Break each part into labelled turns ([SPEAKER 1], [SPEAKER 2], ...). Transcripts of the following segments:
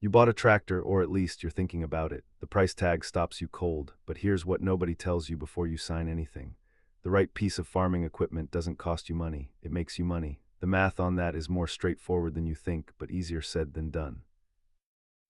[SPEAKER 1] You bought a tractor, or at least you're thinking about it. The price tag stops you cold, but here's what nobody tells you before you sign anything. The right piece of farming equipment doesn't cost you money, it makes you money. The math on that is more straightforward than you think, but easier said than done.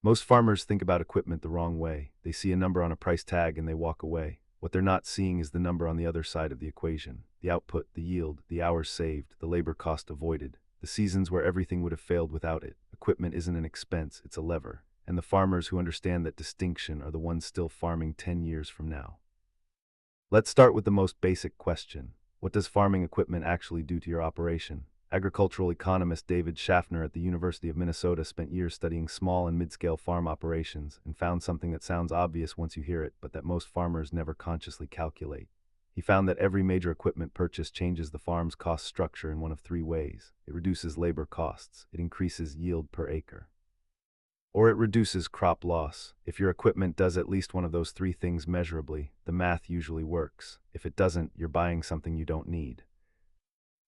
[SPEAKER 1] Most farmers think about equipment the wrong way. They see a number on a price tag and they walk away. What they're not seeing is the number on the other side of the equation. The output, the yield, the hours saved, the labor cost avoided, the seasons where everything would have failed without it. Equipment isn't an expense, it's a lever. And the farmers who understand that distinction are the ones still farming 10 years from now. Let's start with the most basic question. What does farming equipment actually do to your operation? Agricultural economist David Schaffner at the University of Minnesota spent years studying small and mid-scale farm operations and found something that sounds obvious once you hear it, but that most farmers never consciously calculate. He found that every major equipment purchase changes the farm's cost structure in one of three ways. It reduces labor costs, it increases yield per acre, or it reduces crop loss. If your equipment does at least one of those three things measurably, the math usually works. If it doesn't, you're buying something you don't need.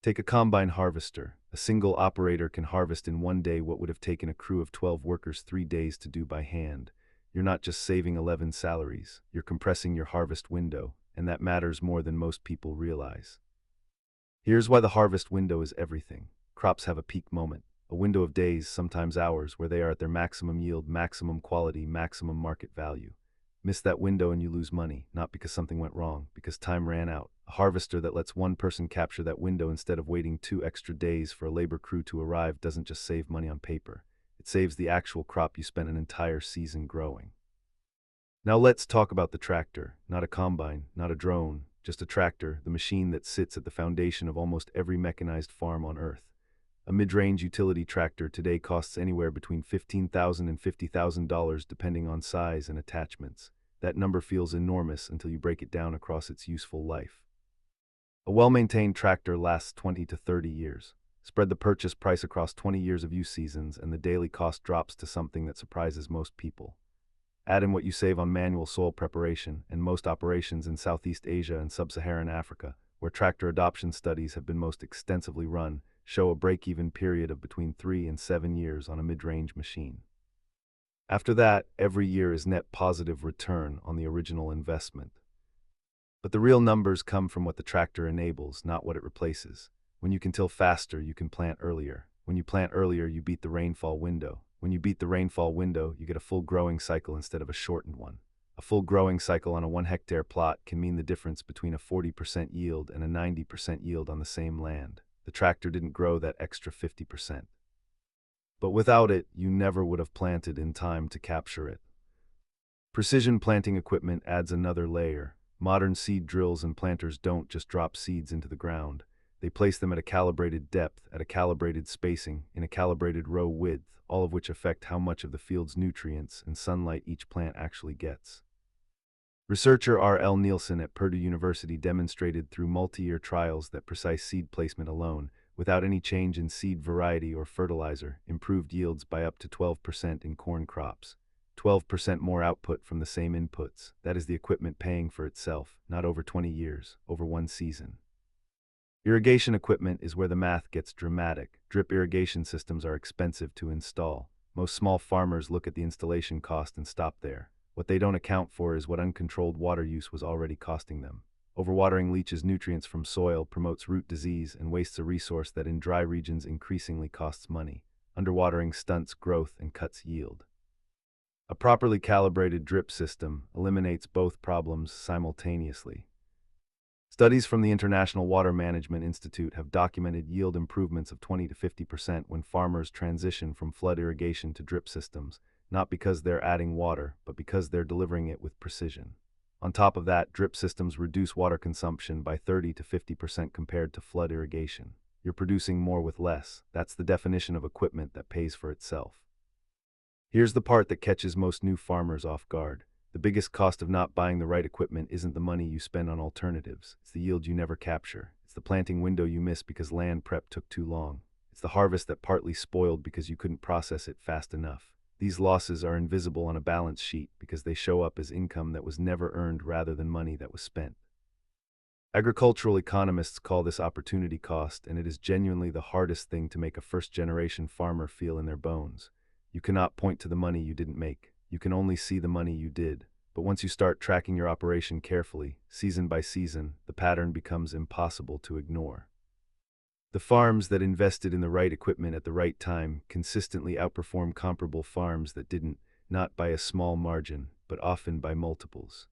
[SPEAKER 1] Take a combine harvester. A single operator can harvest in one day what would have taken a crew of 12 workers 3 days to do by hand. You're not just saving 11 salaries, you're compressing your harvest window, and that matters more than most people realize. Here's why the harvest window is everything. Crops have a peak moment, a window of days, sometimes hours, where they are at their maximum yield, maximum quality, maximum market value. Miss that window and you lose money, not because something went wrong, because time ran out. A harvester that lets one person capture that window instead of waiting 2 extra days for a labor crew to arrive doesn't just save money on paper. It saves the actual crop you spent an entire season growing. Now let's talk about the tractor. Not a combine, not a drone, just a tractor, the machine that sits at the foundation of almost every mechanized farm on Earth. A mid-range utility tractor today costs anywhere between $15,000 and $50,000 depending on size and attachments. That number feels enormous until you break it down across its useful life. A well-maintained tractor lasts 20 to 30 years. Spread the purchase price across 20 years of use seasons and the daily cost drops to something that surprises most people. Add in what you save on manual soil preparation, and most operations in Southeast Asia and Sub-Saharan Africa, where tractor adoption studies have been most extensively run, show a break-even period of between 3 and 7 years on a mid-range machine. After that, every year is net positive return on the original investment. But the real numbers come from what the tractor enables, not what it replaces. When you can till faster, you can plant earlier. When you plant earlier, you beat the rainfall window. When you beat the rainfall window, you get a full growing cycle instead of a shortened one. A full growing cycle on a 1-hectare plot can mean the difference between a 40% yield and a 90% yield on the same land. The tractor didn't grow that extra 50%. But without it, you never would have planted in time to capture it. Precision planting equipment adds another layer. Modern seed drills and planters don't just drop seeds into the ground. They place them at a calibrated depth, at a calibrated spacing, in a calibrated row width, all of which affect how much of the field's nutrients and sunlight each plant actually gets. Researcher R. L. Nielsen at Purdue University demonstrated through multi-year trials that precise seed placement alone, without any change in seed variety or fertilizer, improved yields by up to 12% in corn crops. 12% more output from the same inputs. That is the equipment paying for itself, not over 20 years, over one season. Irrigation equipment is where the math gets dramatic. Drip irrigation systems are expensive to install. Most small farmers look at the installation cost and stop there. What they don't account for is what uncontrolled water use was already costing them. Overwatering leaches nutrients from soil, promotes root disease, and wastes a resource that in dry regions increasingly costs money. Underwatering stunts growth and cuts yield. A properly calibrated drip system eliminates both problems simultaneously. Studies from the International Water Management Institute have documented yield improvements of 20 to 50% when farmers transition from flood irrigation to drip systems, not because they're adding water, but because they're delivering it with precision. On top of that, drip systems reduce water consumption by 30 to 50% compared to flood irrigation. You're producing more with less. That's the definition of equipment that pays for itself. Here's the part that catches most new farmers off guard. The biggest cost of not buying the right equipment isn't the money you spend on alternatives. It's the yield you never capture. It's the planting window you miss because land prep took too long. It's the harvest that partly spoiled because you couldn't process it fast enough. These losses are invisible on a balance sheet because they show up as income that was never earned rather than money that was spent. Agricultural economists call this opportunity cost, and it is genuinely the hardest thing to make a first-generation farmer feel in their bones. You cannot point to the money you didn't make. You can only see the money you did. But once you start tracking your operation carefully, season by season, the pattern becomes impossible to ignore. The farms that invested in the right equipment at the right time consistently outperform comparable farms that didn't, not by a small margin, but often by multiples.